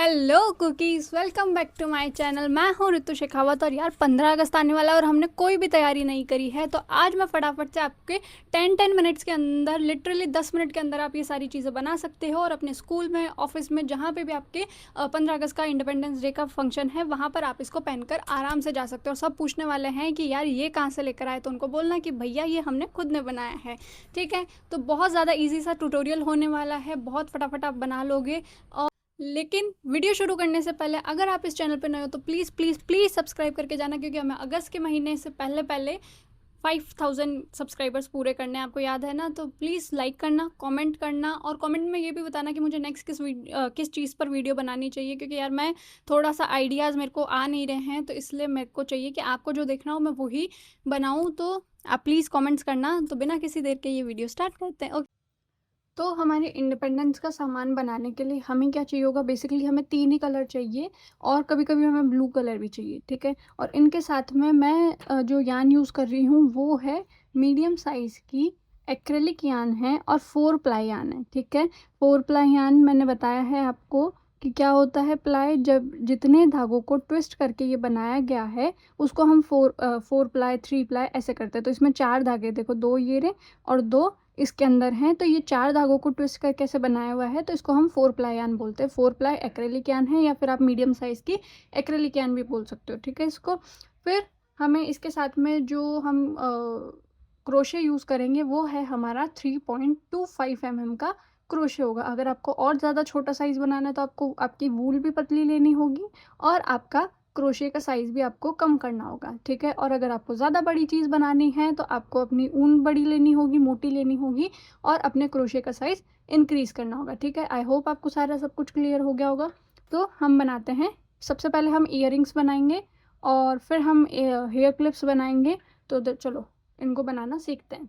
Hello cookies, welcome back to my channel. मैं हूँ ऋतु शेखावत और यार 15 अगस्त आने वाला है और हमने कोई भी तैयारी नहीं करी है। तो आज मैं फटाफट से आपके 10 मिनट्स के अंदर, लिटरली 10 मिनट के अंदर आप ये सारी चीज़ें बना सकते हो और अपने स्कूल में, ऑफिस में, जहाँ पे भी आपके 15 अगस्त का इंडिपेंडेंस डे का फंक्शन है वहाँ पर आप इसको पहनकर आराम से जा सकते हो। और सब पूछने वाले हैं कि यार ये कहाँ से लेकर आए, तो उनको बोलना कि भैया ये हमने खुद ने बनाया है। ठीक है, तो बहुत ज़्यादा ईजी सा ट्यूटोरियल होने वाला है, बहुत फटाफट आप बना लोगे। लेकिन वीडियो शुरू करने से पहले अगर आप इस चैनल पर नए हो तो प्लीज़ प्लीज़ प्लीज़ सब्सक्राइब करके जाना, क्योंकि हमें अगस्त के महीने से पहले पहले 5000 सब्सक्राइबर्स पूरे करने हैं, आपको याद है ना। तो प्लीज़ लाइक करना, कमेंट करना और कमेंट में ये भी बताना कि मुझे नेक्स्ट किस चीज़ पर वीडियो बनानी चाहिए, क्योंकि यार मैं थोड़ा सा आइडियाज़ मेरे को आ नहीं रहे हैं, तो इसलिए मेरे को चाहिए कि आपको जो देखना हो मैं वही बनाऊँ। तो आप प्लीज़ कमेंट्स करना। तो बिना किसी देर के ये वीडियो स्टार्ट करते हैं। तो हमारे इंडिपेंडेंस का सामान बनाने के लिए हमें क्या चाहिए होगा, बेसिकली हमें 3 ही कलर चाहिए और कभी-कभी हमें ब्लू कलर भी चाहिए, ठीक है। और इनके साथ में मैं जो यान यूज़ कर रही हूँ वो है मीडियम साइज़ की एक्रेलिक यान है और 4 प्लाई यान है, ठीक है। 4 प्लाई यान मैंने बताया है आपको कि क्या होता है प्लाई, जब जितने धागों को ट्विस्ट करके ये बनाया गया है उसको हम 4 प्लाई, 3 प्लाई ऐसे करते हैं। तो इसमें 4 धागे देखो, 2 ये रहे और 2 इसके अंदर हैं, तो ये 4 धागों को ट्विस्ट करके कैसे बनाया हुआ है, तो इसको हम 4 प्लाई यान बोलते हैं। 4 प्लाई एक्रेलिक यान है या फिर आप मीडियम साइज़ की एक्रेलिक यान भी बोल सकते हो, ठीक है। इसको फिर हमें इसके साथ में जो हम क्रोशे यूज़ करेंगे वो है हमारा 3.25 mm का क्रोशे होगा। अगर आपको और ज़्यादा छोटा साइज़ बनाना है तो आपको आपकी वूल भी पतली लेनी होगी और आपका क्रोशे का साइज़ भी आपको कम करना होगा, ठीक है। और अगर आपको ज़्यादा बड़ी चीज़ बनानी है तो आपको अपनी ऊन बड़ी लेनी होगी, मोटी लेनी होगी और अपने क्रोशे का साइज़ इंक्रीज़ करना होगा, ठीक है। आई होप आपको सारा सब कुछ क्लियर हो गया होगा। तो हम बनाते हैं। सबसे पहले हम ईयरिंग्स बनाएंगे और फिर हम हेयर क्लिप्स बनाएंगे। तो चलो इनको बनाना सीखते हैं।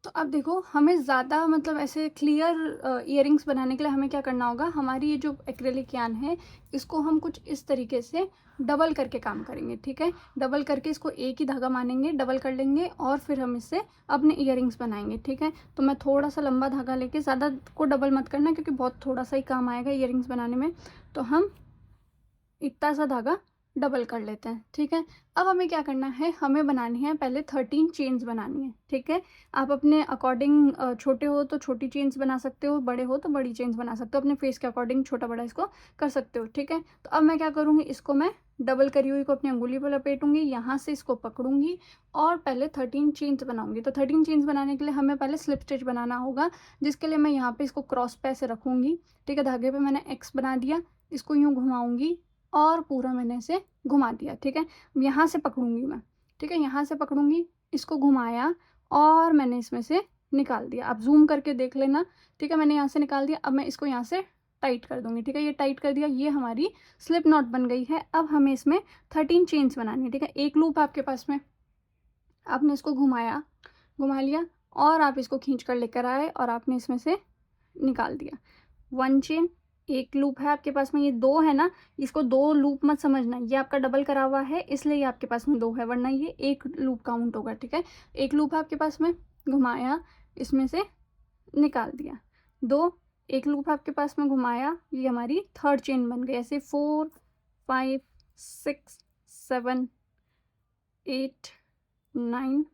तो अब देखो, हमें ज़्यादा मतलब ऐसे क्लियर ईयरिंग्स बनाने के लिए हमें क्या करना होगा, हमारी ये जो एक्रेलिक यान है इसको हम कुछ इस तरीके से डबल करके काम करेंगे, ठीक है। डबल करके इसको एक ही धागा मानेंगे, डबल कर लेंगे और फिर हम इससे अपने ईयरिंग्स बनाएंगे, ठीक है। तो मैं थोड़ा सा लंबा धागा लेके, ज़्यादा को डबल मत करना क्योंकि बहुत थोड़ा सा ही काम आएगा ईयरिंग्स बनाने में। तो हम इतना सा धागा डबल कर लेते हैं, ठीक है। अब हमें क्या करना है, हमें बनानी है पहले 13 चेन्स बनानी है, ठीक है। आप अपने अकॉर्डिंग, छोटे हो तो छोटी चेन्स बना सकते हो, बड़े हो तो बड़ी चेन्स बना सकते हो, अपने फेस के अकॉर्डिंग छोटा बड़ा इसको कर सकते हो, ठीक है। तो अब मैं क्या करूँगी, इसको मैं डबल करी हुई को अपनी अंगुली पर लपेटूंगी, यहाँ से इसको पकड़ूंगी और पहले 13 चेन्स बनाऊंगी। तो 13 चेन्स बनाने के लिए हमें पहले स्लिप स्टिच बनाना होगा, जिसके लिए मैं यहाँ पे इसको क्रॉस पे ऐसे रखूँगी, ठीक है। धागे पे मैंने एक्स बना दिया, इसको यूँ घुमाऊँगी और पूरा मैंने इसे घुमा दिया, ठीक है। यहाँ से पकड़ूंगी मैं, ठीक है, यहाँ से पकड़ूंगी, इसको घुमाया और मैंने इसमें से निकाल दिया। आप जूम करके देख लेना, ठीक है। मैंने यहाँ से निकाल दिया। अब मैं इसको यहाँ से टाइट कर दूंगी, ठीक है। ये टाइट कर दिया, ये हमारी स्लिप नॉट बन गई है। अब हमें इसमें 13 चेन्स बनानी है, ठीक है। एक लूप आपके पास में, आपने इसको घुमाया, घुमा लिया और आप इसको खींच कर लेकर आए और आपने इसमें से निकाल दिया। 1 चेन, एक लूप है आपके पास में, ये 2 है ना, इसको 2 लूप मत समझना, ये आपका डबल करा हुआ है इसलिए ये आपके पास में 2 है, वरना ये एक लूप काउंट होगा, ठीक है। एक लूप है आपके पास में, घुमाया, इसमें से निकाल दिया। 2, एक लूप है आपके पास में, घुमाया, ये हमारी 3rd चेन बन गई। ऐसे 4 5 6 7 8 9।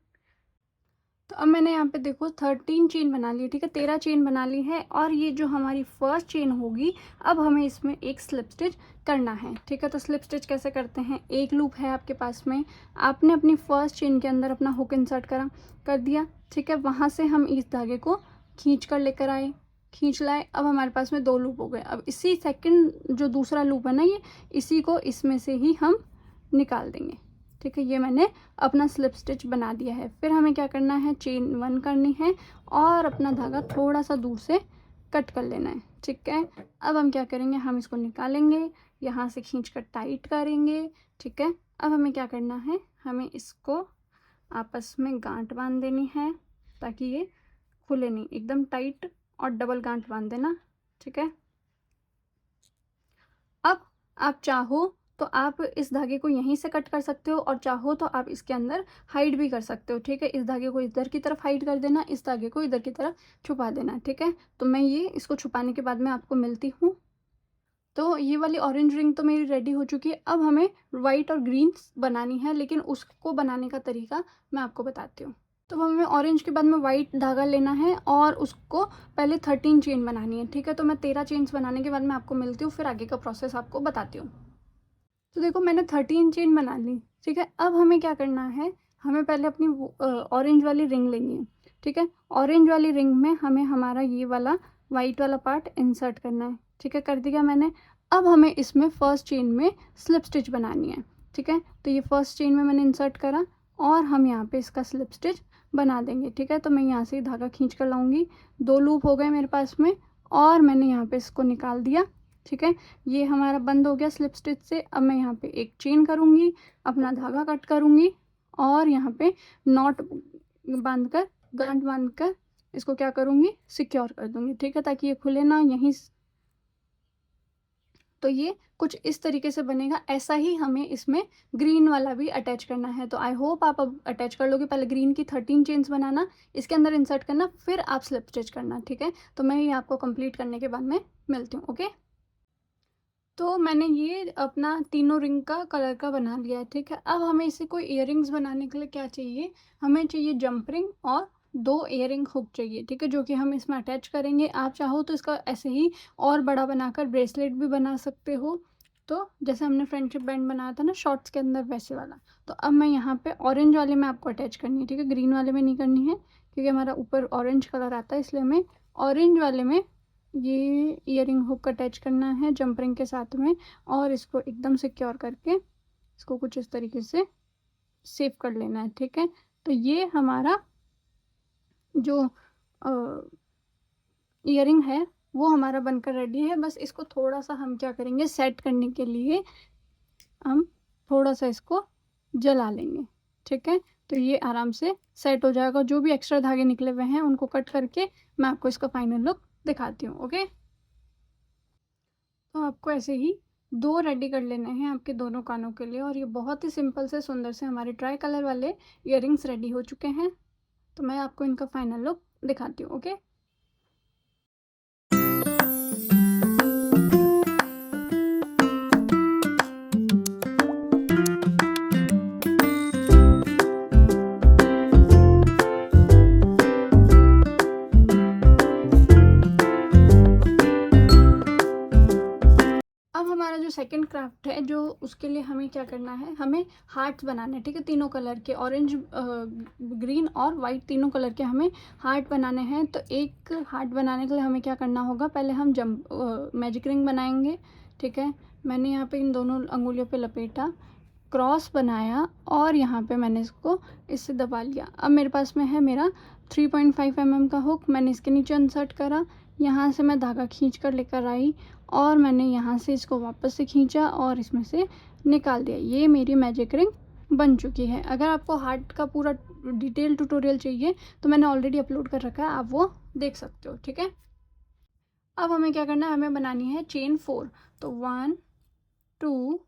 तो अब मैंने यहाँ पे देखो 13 चेन बना ली, ठीक है, 13 चेन बना ली है। और ये जो हमारी फर्स्ट चेन होगी, अब हमें इसमें एक स्लिप स्टिच करना है, ठीक है। तो स्लिप स्टिच कैसे करते हैं, एक लूप है आपके पास में, आपने अपनी फर्स्ट चेन के अंदर अपना हुक इंसर्ट कर दिया, ठीक है। वहाँ से हम इस धागे को खींच कर लेकर आए, खींच लाए। अब हमारे पास में 2 लूप हो गए। अब इसी सेकेंड जो दूसरा लूप है ना, ये इसी को इसमें से ही हम निकाल देंगे, ठीक है। ये मैंने अपना स्लिप स्टिच बना दिया है। फिर हमें क्या करना है, चेन 1 करनी है और अपना धागा थोड़ा सा दूर से कट कर लेना है, ठीक है। अब हम क्या करेंगे, हम इसको निकालेंगे, यहाँ से खींच कर टाइट करेंगे, ठीक है। अब हमें क्या करना है, हमें इसको आपस में गांठ बांध देनी है ताकि ये खुले नहीं, एकदम टाइट और डबल गांठ बांध देना, ठीक है। अब आप चाहो तो आप इस धागे को यहीं से कट कर सकते हो और चाहो तो आप इसके अंदर हाइड भी कर सकते हो, ठीक है। इस धागे को इधर की तरफ हाइड कर देना, इस धागे को इधर की तरफ छुपा देना, ठीक है। तो मैं ये इसको छुपाने के बाद में आपको मिलती हूँ। तो ये वाली ऑरेंज रिंग तो मेरी रेडी हो चुकी है। अब हमें वाइट और ग्रीन बनानी है, लेकिन उसको बनाने का तरीका मैं आपको बताती हूँ। तो हमें ऑरेंज के बाद में वाइट धागा लेना है और उसको पहले 13 चेन बनानी है, ठीक है। तो मैं 13 चेन्स बनाने के बाद मैं आपको मिलती हूँ, फिर आगे का प्रोसेस आपको बताती हूँ। तो देखो मैंने 13 चेन बना ली, ठीक है। अब हमें क्या करना है, हमें पहले अपनी ऑरेंज वाली रिंग लेनी है, ठीक है। ऑरेंज वाली रिंग में हमें हमारा ये वाला वाइट वाला पार्ट इंसर्ट करना है, ठीक है। कर दिया मैंने। अब हमें इसमें फर्स्ट चेन में स्लिप स्टिच बनानी है, ठीक है। तो ये फर्स्ट चेन में मैंने इंसर्ट करा और हम यहाँ पे इसका स्लिप स्टिच बना देंगे, ठीक है। तो मैं यहाँ से धागा खींच कर लाऊंगी। 2 लूप हो गए मेरे पास में और मैंने यहाँ पे इसको निकाल दिया, ठीक है। ये हमारा बंद हो गया स्लिप स्टिच से। अब मैं यहाँ पे एक चेन करूँगी, अपना धागा कट करूँगी और यहाँ पे नॉट बांध कर, गांठ बांध कर इसको क्या करूँगी, सिक्योर कर दूँगी, ठीक है, ताकि ये खुले ना यहीं। तो ये कुछ इस तरीके से बनेगा। ऐसा ही हमें इसमें ग्रीन वाला भी अटैच करना है। तो आई होप आप अब अटैच कर लोगे। पहले ग्रीन की 13 चेन्स बनाना, इसके अंदर इंसर्ट करना, फिर आप स्लिप स्टिच करना, ठीक है। तो मैं ये आपको कंप्लीट करने के बाद में मिलती हूँ, ओके। तो मैंने ये अपना तीनों रिंग का कलर का बना लिया है, ठीक है। अब हमें इसे कोई इयररिंग्स बनाने के लिए क्या चाहिए, हमें चाहिए जंप रिंग और 2 इयररिंग हुक चाहिए, ठीक है, जो कि हम इसमें अटैच करेंगे। आप चाहो तो इसका ऐसे ही और बड़ा बनाकर ब्रेसलेट भी बना सकते हो। तो जैसे हमने फ्रेंडशिप बैंड बनाया था ना शॉर्ट्स के अंदर, वैसे वाला। तो अब मैं यहाँ पे ऑरेंज वाले में आपको अटैच करनी है, ठीक है। ग्रीन वाले में नहीं करनी है क्योंकि हमारा ऊपर ऑरेंज कलर आता है, इसलिए हमें ऑरेंज वाले में ये इयरिंग हुक अटैच करना है जंप रिंग के साथ में और इसको एकदम सिक्योर करके इसको कुछ इस तरीके से सेव कर लेना है, ठीक है। तो ये हमारा जो इयरिंग है वो हमारा बनकर रेडी है। बस इसको थोड़ा सा हम क्या करेंगे, सेट करने के लिए हम थोड़ा सा इसको जला लेंगे, ठीक है। तो ये आराम से सेट हो जाएगा। जो भी एक्स्ट्रा धागे निकले हुए हैं उनको कट करके मैं आपको इसका फाइनल लुक दिखाती हूँ, ओके। तो आपको ऐसे ही 2 रेडी कर लेने हैं आपके दोनों कानों के लिए और ये बहुत ही सिंपल से सुंदर से हमारे ट्राई कलर वाले इयररिंग्स रेडी हो चुके हैं। तो मैं आपको इनका फाइनल लुक दिखाती हूँ, ओके। अब हमारा जो सेकंड क्राफ्ट है, जो उसके लिए हमें क्या करना है, हमें हार्ट्स बनाने हैं, ठीक है। तीनों कलर के, ऑरेंज, ग्रीन और वाइट, तीनों कलर के हमें हार्ट बनाने हैं। तो एक हार्ट बनाने के लिए हमें क्या करना होगा, पहले हम मैजिक रिंग बनाएंगे, ठीक है। मैंने यहाँ पे इन दोनों अंगुलियों पे लपेटा, क्रॉस बनाया और यहाँ पे मैंने इसको इससे दबा लिया। अब मेरे पास में है मेरा 3.5 mm का हुक, मैंने इसके नीचे इंसर्ट करा। यहाँ से मैं धागा खींच कर लेकर आई और मैंने यहाँ से इसको वापस से खींचा और इसमें से निकाल दिया। ये मेरी मैजिक रिंग बन चुकी है। अगर आपको हार्ट का पूरा डिटेल ट्यूटोरियल चाहिए तो मैंने ऑलरेडी अपलोड कर रखा है, आप वो देख सकते हो, ठीक है। अब हमें क्या करना है, हमें बनानी है चेन 4। तो 1 2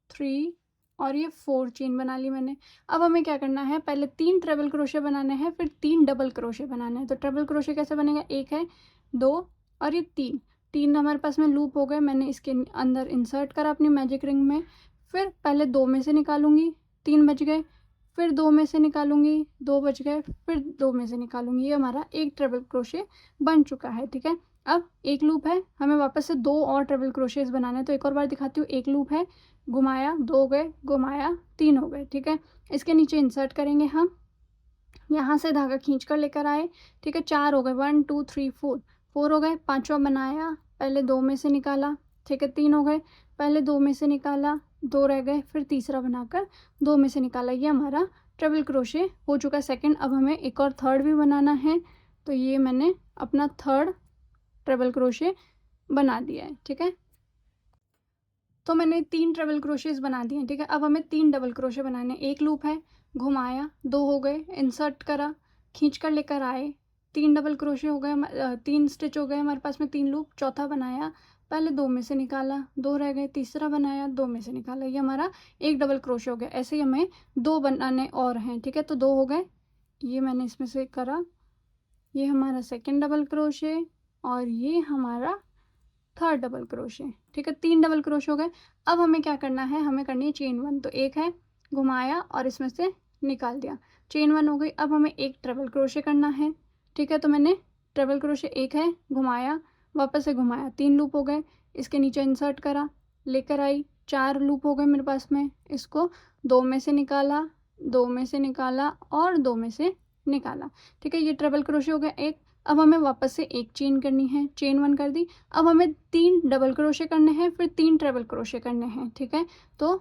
3 और ये 4 चेन बना ली मैंने। अब हमें क्या करना है, पहले 3 ट्रेबल क्रोशे बनाने हैं, फिर 3 डबल क्रोशे बनाने हैं। तो ट्रेबल क्रोशे कैसे बनेगा, 1 है, 2 और ये 3 हमारे पास में लूप हो गए। मैंने इसके अंदर इंसर्ट करा अपनी मैजिक रिंग में। फिर पहले 2 में से निकालूंगी, 3 बच गए, फिर 2 में से निकालूंगी, 2 बच गए, फिर 2 में से निकालूंगी। ये हमारा एक ट्रेबल क्रोशे बन चुका है, ठीक है। अब एक लूप है, हमें वापस से 2 और ट्रेबल क्रोशेज बनाने हैं। तो एक और बार दिखाती हूँ। एक लूप है, घुमाया, 2 हो गए, घुमाया, 3 हो गए, ठीक है। इसके नीचे इंसर्ट करेंगे हम, यहाँ से धागा खींच कर लेकर आए, ठीक है। 4 हो गए, 1 2 3 4 हो गए। 5वां बनाया, पहले 2 में से निकाला, ठीक है। 3 हो गए, पहले 2 में से निकाला, 2 रह गए, फिर तीसरा बनाकर 2 में से निकाला। ये हमारा ट्रिपल क्रोशे हो चुका है सेकंड। अब हमें एक और थर्ड भी बनाना है। तो ये मैंने अपना थर्ड ट्रिपल क्रोशे बना दिया है, ठीक है। तो मैंने 3 ट्रिपल क्रोशेज बना दिए हैं, ठीक है। अब हमें 3 डबल क्रोशे बनाने हैं। एक लूप है, घुमाया, 2 हो गए, इंसर्ट करा, खींच कर लेकर आए, 3 डबल क्रोशे हो गए, 3 स्टिच हो गए हमारे पास में, 3 लूप। चौथा बनाया, पहले 2 में से निकाला, 2 रह गए, तीसरा बनाया, 2 में से निकाला। ये हमारा एक डबल क्रोशे हो गया। ऐसे ही हमें 2 बनाने और हैं, ठीक है। तो 2 हो गए, ये मैंने इसमें से करा, ये हमारा सेकेंड डबल क्रोशे और ये हमारा थर्ड डबल क्रोशे, ठीक है। 3 डबल क्रोशे हो गए। अब हमें क्या करना है, हमें करनी है चेन 1। तो एक है, घुमाया और इसमें से निकाल दिया, चेन 1 हो गई। अब हमें एक ट्रिपल क्रोशे करना है, ठीक है। तो मैंने ट्रिपल क्रोशे एक है, घुमाया, वापस से घुमाया, 3 लूप हो गए। इसके नीचे इंसर्ट करा, लेकर आई, 4 लूप हो गए मेरे पास में। इसको 2 में से निकाला, 2 में से निकाला और 2 में से निकाला, ठीक है। ये ट्रिपल क्रोशे हो गया एक। अब हमें वापस से एक चेन करनी है, चेन 1 कर दी। अब हमें 3 डबल क्रोशे करने हैं, फिर 3 ट्रिपल क्रोशे करने हैं, ठीक है। तो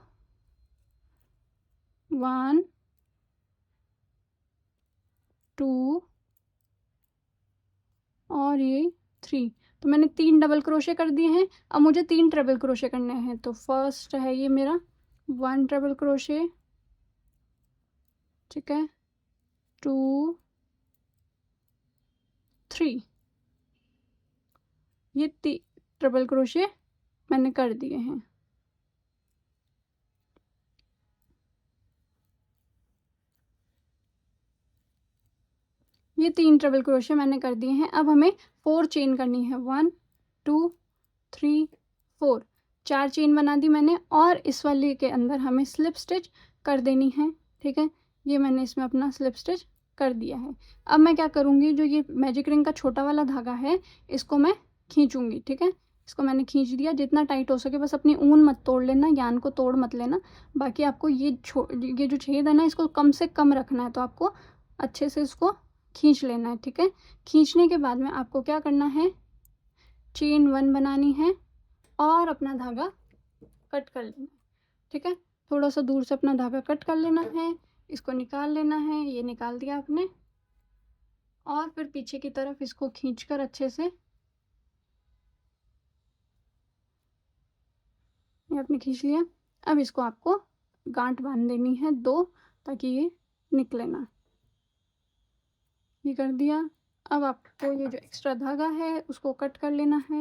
1 2 और ये 3। तो मैंने 3 डबल क्रोशे कर दिए हैं। अब मुझे 3 ट्रिपल क्रोशे करने हैं। तो फर्स्ट है ये मेरा 1 ट्रिपल क्रोशे, ठीक है, 2 3, ये ट्रिपल क्रोशे मैंने कर दिए हैं। ये 3 ट्रिपल क्रोशे मैंने कर दिए हैं। अब हमें 4 चेन करनी है, 1 2 3 4, 4 चेन बना दी मैंने। और इस वाले के अंदर हमें स्लिप स्टिच कर देनी है, ठीक है। ये मैंने इसमें अपना स्लिप स्टिच कर दिया है। अब मैं क्या करूँगी, जो ये मैजिक रिंग का छोटा वाला धागा है इसको मैं खींचूँगी, ठीक है। इसको मैंने खींच दिया, जितना टाइट हो सके, बस अपनी ऊन मत तोड़ लेना, यान को तोड़ मत लेना। बाकी आपको ये जो छेद है ना, इसको कम से कम रखना है। तो आपको अच्छे से इसको खींच लेना है, ठीक है। खींचने के बाद में आपको क्या करना है, चेन 1 बनानी है और अपना धागा कट कर लेना है, ठीक है। थोड़ा सा दूर से अपना धागा कट कर लेना है, इसको निकाल लेना है। ये निकाल दिया आपने, और फिर पीछे की तरफ इसको खींचकर अच्छे से ये आपने खींच लिया। अब इसको आपको गांठ बांध देनी है 2, ताकि ये निकले ना। ये कर दिया। अब आपको ये जो एक्स्ट्रा धागा है उसको कट कर लेना है।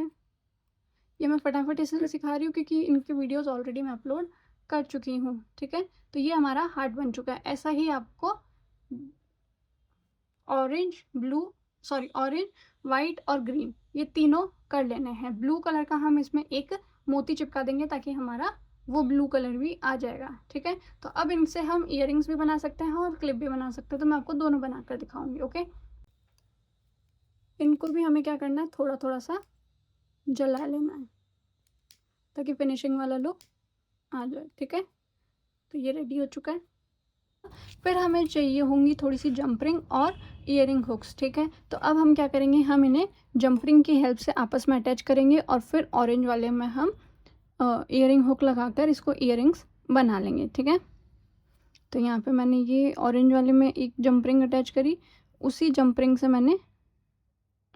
ये मैं फटाफट इसलिए सिखा रही हूँ क्योंकि इनके वीडियोस ऑलरेडी मैं अपलोड कर चुकी हूँ, ठीक है। तो ये हमारा हार्ट बन चुका है। ऐसा ही आपको ऑरेंज वाइट और ग्रीन, ये तीनों कर लेने हैं। ब्लू कलर का हम इसमें एक मोती चिपका देंगे ताकि हमारा वो ब्लू कलर भी आ जाएगा, ठीक है। तो अब इनसे हम इयररिंग्स भी बना सकते हैं और क्लिप भी बना सकते हैं। तो मैं आपको दोनों बनाकर दिखाऊंगी, ओके। इनको भी हमें क्या करना है, थोड़ा थोड़ा सा जला लेना है ताकि फिनिशिंग वाला लुक आ जाए, ठीक है। तो ये रेडी हो चुका है। फिर हमें चाहिए होंगी थोड़ी सी जंपरिंग और इयरिंग हुक्स, ठीक है। तो अब हम क्या करेंगे, हम इन्हें जंपरिंग की हेल्प से आपस में अटैच करेंगे और फिर ऑरेंज वाले में हम इयरिंग हुक लगाकर इसको इयरिंग्स बना लेंगे, ठीक है। तो यहाँ पे मैंने ये ऑरेंज वाले में एक जंपरिंग अटैच करी, उसी जंपरिंग से मैंने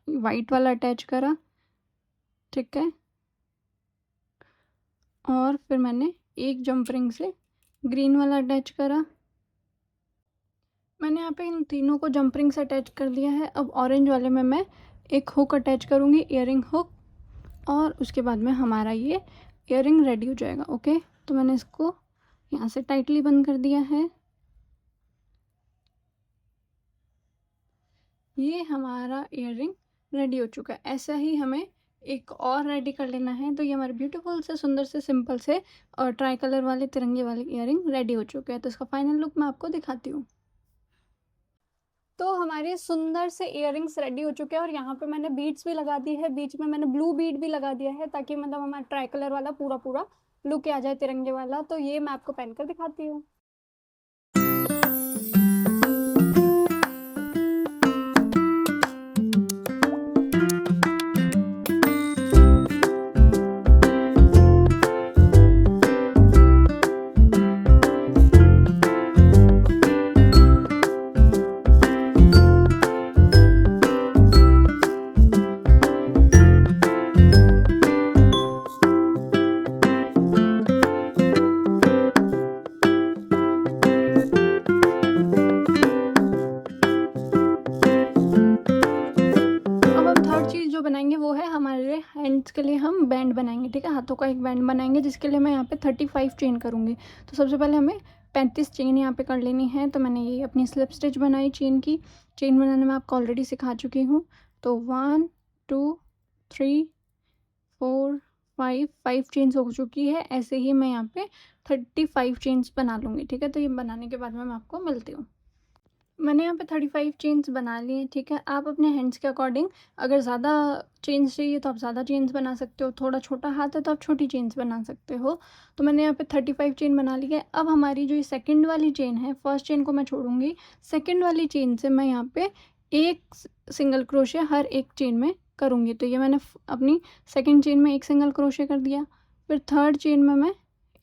वाइट वाला अटैच करा, ठीक है। और फिर मैंने एक जंपरिंग से ग्रीन वाला अटैच करा। मैंने यहाँ पे इन तीनों को जंपरिंग से अटैच कर दिया है। अब ऑरेंज वाले में मैं एक हुक अटैच करूँगी, इयरिंग हुक, और उसके बाद में हमारा ये इयरिंग रेडी हो जाएगा, ओके। तो मैंने इसको यहाँ से टाइटली बंद कर दिया है। ये हमारा इयरिंग रेडी हो चुका है। ऐसा ही हमें एक और रेडी कर लेना है। तो ये हमारे ब्यूटीफुल से, सुंदर से, सिंपल से और ट्राई कलर वाले तिरंगे वाले इयरिंग रेडी हो चुके हैं। तो इसका फाइनल लुक मैं आपको दिखाती हूँ। तो हमारे सुंदर से इयररिंग्स रेडी हो चुके हैं और यहाँ पे मैंने बीड्स भी लगा दी है, बीच में मैंने ब्लू बीड भी लगा दिया है ताकि मतलब हमारा ट्राई कलर वाला पूरा लुक आ जाए तिरंगे वाला। तो ये मैं आपको पहनकर दिखाती हूँ। बनाएंगे वो है हमारे हैंड्स के लिए हम बैंड बनाएंगे, ठीक है। हाथों का एक बैंड बनाएंगे जिसके लिए मैं यहाँ पे 35 चेन करूँगी। तो सबसे पहले हमें 35 चेन यहाँ पे कर लेनी है। तो मैंने ये अपनी स्लिप स्टिच बनाई चेन की। चेन बनाने में आपको ऑलरेडी सिखा चुकी हूँ। तो 1 2 3 4 5 चेन्स हो चुकी है। ऐसे ही मैं यहाँ पे 35 चेन्स बना लूँगी, ठीक है। तो ये बनाने के बाद में मैं आपको मिलती हूँ। मैंने यहाँ पे 35 चेन्स बना लिए, ठीक है। आप अपने हैंड्स के अकॉर्डिंग अगर ज़्यादा चेन्स चाहिए तो आप ज़्यादा चेन्स बना सकते हो, थोड़ा छोटा हाथ है तो आप छोटी चेन्स बना सकते हो। तो मैंने यहाँ पे 35 चेन बना ली है। अब हमारी जो ये सेकंड वाली चेन है, फर्स्ट चेन को मैं छोड़ूंगी, सेकंड वाली चेन से मैं यहाँ पे एक सिंगल क्रोशे हर एक चेन में करूँगी। तो ये मैंने अपनी सेकेंड चेन में एक सिंगल क्रोशे कर दिया, फिर थर्ड चेन में मैं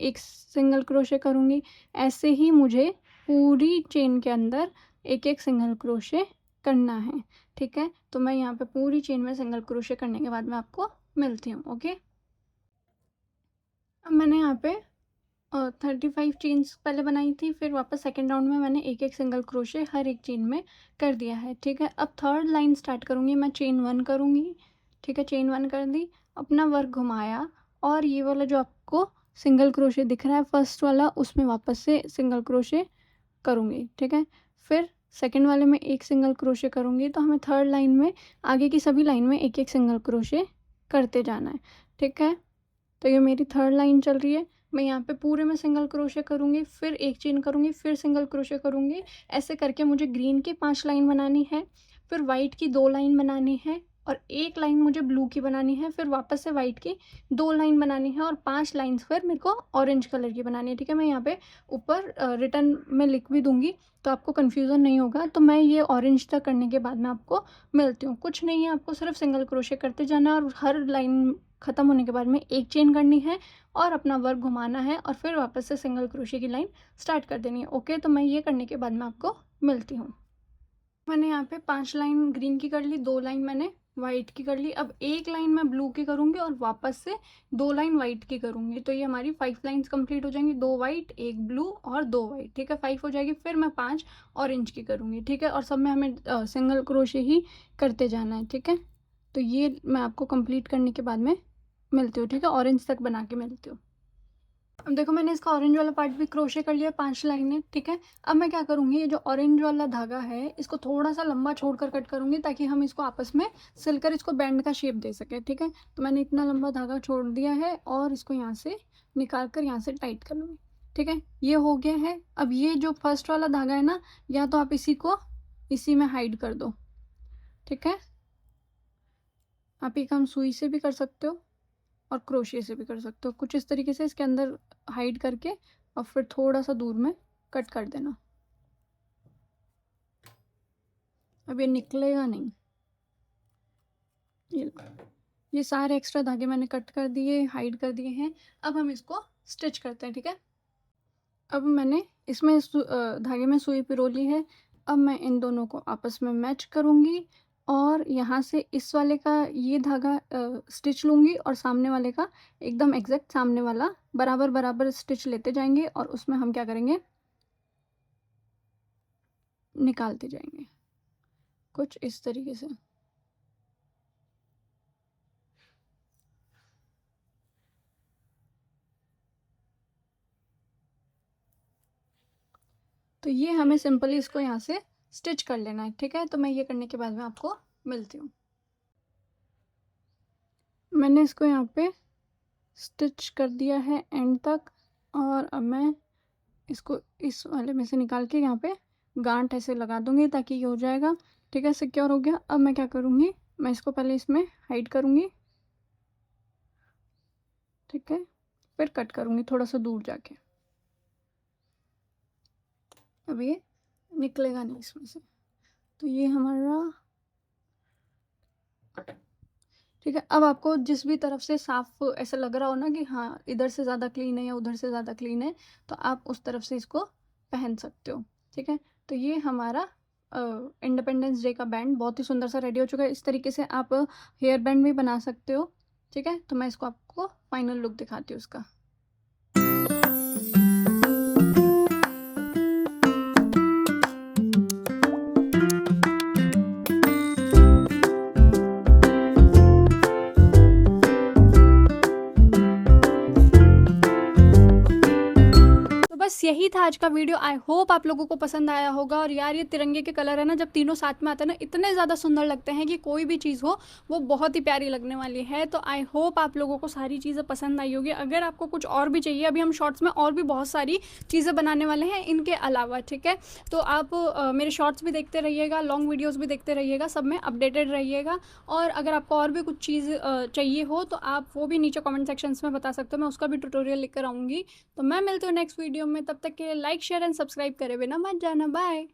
एक सिंगल क्रोशे करूँगी। ऐसे ही मुझे पूरी चेन के अंदर एक एक सिंगल क्रोशे करना है, ठीक है। तो मैं यहाँ पे पूरी चेन में सिंगल क्रोशे करने के बाद मैं आपको मिलती हूँ, ओके। अब मैंने यहाँ पे 35 चेन्स पहले बनाई थी, फिर वापस सेकेंड राउंड में मैंने एक एक सिंगल क्रोशे हर एक चेन में कर दिया है, ठीक है। अब थर्ड लाइन स्टार्ट करूँगी, मैं चेन 1 करूँगी, ठीक है। चेन 1 कर दी, अपना वर्क घुमाया और ये वाला जो आपको सिंगल क्रोशे दिख रहा है फर्स्ट वाला, उसमें वापस से सिंगल क्रोशे करूँगी, ठीक है। फिर सेकेंड वाले में एक सिंगल क्रोशे करूँगी। तो हमें थर्ड लाइन में आगे की सभी लाइन में एक एक सिंगल क्रोशे करते जाना है, ठीक है। तो ये मेरी थर्ड लाइन चल रही है। मैं यहाँ पे पूरे में सिंगल क्रोशे करूँगी, फिर एक चेन करूँगी, फिर सिंगल क्रोशे करूँगी। ऐसे करके मुझे ग्रीन की 5 लाइन बनानी है, फिर वाइट की 2 लाइन बनानी है और एक लाइन मुझे ब्लू की बनानी है, फिर वापस से वाइट की 2 लाइन बनानी है और 5 लाइन्स फिर मेरे को ऑरेंज कलर की बनानी है, ठीक है। मैं यहाँ पे ऊपर रिटर्न में लिख भी दूँगी तो आपको कन्फ्यूज़न नहीं होगा। तो मैं ये ऑरेंज तक करने के बाद में आपको मिलती हूँ। कुछ नहीं है, आपको सिर्फ सिंगल क्रोशे करते जाना है और हर लाइन ख़त्म होने के बाद में एक चेन करनी है और अपना वर्क घुमाना है और फिर वापस से सिंगल क्रोशे की लाइन स्टार्ट कर देनी है, ओके। तो मैं ये करने के बाद में आपको मिलती हूँ। मैंने यहाँ पे 5 लाइन ग्रीन की कर ली, 2 लाइन मैंने वाइट की कर ली। अब एक लाइन मैं ब्लू की करूँगी और वापस से 2 लाइन वाइट की करूँगी। तो ये हमारी 5 लाइन्स कंप्लीट हो जाएंगी, 2 वाइट, 1 ब्लू और 2 वाइट, ठीक है। 5 हो जाएगी। फिर मैं 5 ऑरेंज की करूँगी, ठीक है। और सब में हमें सिंगल क्रोशे ही करते जाना है, ठीक है। तो ये मैं आपको कंप्लीट करने के बाद में मिलती हूँ, ठीक है। ऑरेंज तक बना के मिलती हूँ। अब देखो मैंने इसका ऑरेंज वाला पार्ट भी क्रोशे कर लिया 5 लाइनें, ठीक है। अब मैं क्या करूँगी, ये जो ऑरेंज वाला धागा है इसको थोड़ा सा लंबा छोड़कर कट करूँगी ताकि हम इसको आपस में सिलकर इसको बैंड का शेप दे सकें, ठीक है। तो मैंने इतना लंबा धागा छोड़ दिया है और इसको यहाँ से निकाल कर यहाँ से टाइट कर लूँगी, ठीक है। ये हो गया है। अब ये जो फर्स्ट वाला धागा है ना, या तो आप इसी में हाइड कर दो, ठीक है। आप ये काम सुई से भी कर सकते हो और क्रोशिया से भी कर सकते हो। कुछ इस तरीके से इसके अंदर हाइड करके और फिर थोड़ा सा दूर में कट कर देना। अब ये निकलेगा नहीं। ये सारे एक्स्ट्रा धागे मैंने कट कर दिए, हाइड कर दिए हैं। अब हम इसको स्टिच करते हैं, ठीक है। अब मैंने इसमें धागे में सुई पिरोली है। अब मैं इन दोनों को आपस में मैच करूँगी और यहाँ से इस वाले का ये धागा स्टिच लूँगी और सामने वाले का एकदम एग्जैक्ट सामने वाला बराबर बराबर स्टिच लेते जाएंगे और उसमें हम क्या करेंगे, निकालते जाएंगे कुछ इस तरीके से। तो ये हमें सिंपली इसको यहाँ से स्टिच कर लेना है, ठीक है। तो मैं ये करने के बाद में आपको मिलती हूँ। मैंने इसको यहाँ पे स्टिच कर दिया है एंड तक और अब मैं इसको इस वाले में से निकाल के यहाँ पे गांठ ऐसे लगा दूँगी ताकि ये हो जाएगा, ठीक है। सिक्योर हो गया। अब मैं क्या करूँगी, मैं इसको पहले इसमें हाइड करूँगी, ठीक है। फिर कट करूँगी थोड़ा सा दूर जाके। अब ये निकलेगा नहीं इसमें से। तो ये हमारा, ठीक है। अब आपको जिस भी तरफ से साफ ऐसा लग रहा हो ना कि हाँ इधर से ज़्यादा क्लीन है या उधर से ज़्यादा क्लीन है, तो आप उस तरफ से इसको पहन सकते हो, ठीक है। तो ये हमारा इंडिपेंडेंस डे का बैंड बहुत ही सुंदर सा रेडी हो चुका है। इस तरीके से आप हेयर बैंड भी बना सकते हो, ठीक है। तो मैं इसको आपको फाइनल लुक दिखाती हूँ उसका। बस बस यही था आज का वीडियो। आई होप आप लोगों को पसंद आया होगा। और यार ये तिरंगे के कलर है ना, जब तीनों साथ में आते हैं ना, इतने ज़्यादा सुंदर लगते हैं कि कोई भी चीज़ हो वो बहुत ही प्यारी लगने वाली है। तो आई होप आप लोगों को सारी चीज़ें पसंद आई होगी। अगर आपको कुछ और भी चाहिए, अभी हम शॉर्ट्स में और भी बहुत सारी चीज़ें बनाने वाले हैं इनके अलावा, ठीक है। तो आप मेरे शॉर्ट्स भी देखते रहिएगा, लॉन्ग वीडियोज़ भी देखते रहिएगा, सब में अपडेटेड रहिएगा। और अगर आपको और भी कुछ चीज़ चाहिए हो तो आप वो भी नीचे कमेंट सेक्शंस में बता सकते हो, मैं उसका भी ट्यूटोरियल लेकर आऊँगी। तो मैं मिलती हूँ नेक्स्ट वीडियो में, तब तक के लिए लाइक शेयर एंड सब्सक्राइब करे बिना मत जाना। बाय।